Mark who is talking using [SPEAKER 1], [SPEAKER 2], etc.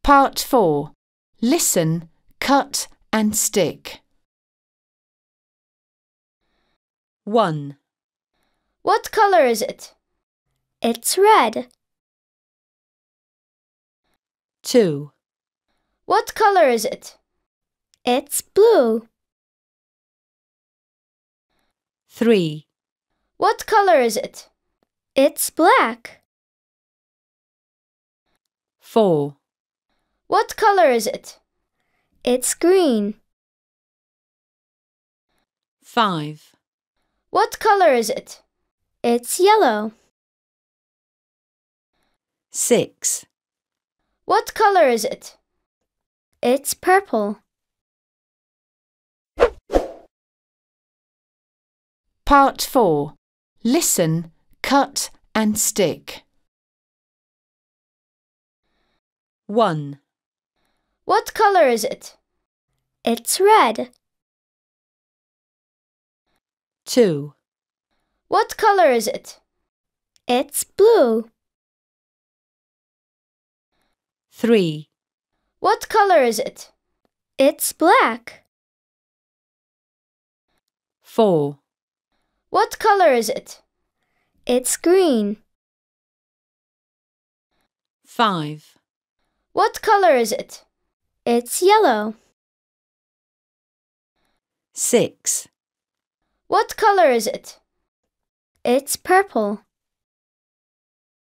[SPEAKER 1] Part 4. Listen, cut and stick.
[SPEAKER 2] 1.
[SPEAKER 3] What color is it? It's red.
[SPEAKER 2] 2.
[SPEAKER 3] What color is it? It's blue.
[SPEAKER 2] 3.
[SPEAKER 3] What color is it? It's black.
[SPEAKER 2] 4.
[SPEAKER 3] What color is it? It's green.
[SPEAKER 2] 5.
[SPEAKER 3] What color is it? It's yellow.
[SPEAKER 2] 6.
[SPEAKER 3] What color is it? It's purple.
[SPEAKER 1] Part 4. Listen, cut and stick.
[SPEAKER 2] 1.
[SPEAKER 3] What color is it? It's red.
[SPEAKER 2] 2.
[SPEAKER 3] What color is it? It's blue.
[SPEAKER 2] 3.
[SPEAKER 3] What color is it? It's black.
[SPEAKER 2] 4.
[SPEAKER 3] What color is it? It's green.
[SPEAKER 2] 5.
[SPEAKER 3] What color is it? It's yellow.
[SPEAKER 2] 6.
[SPEAKER 3] What color is it? It's purple.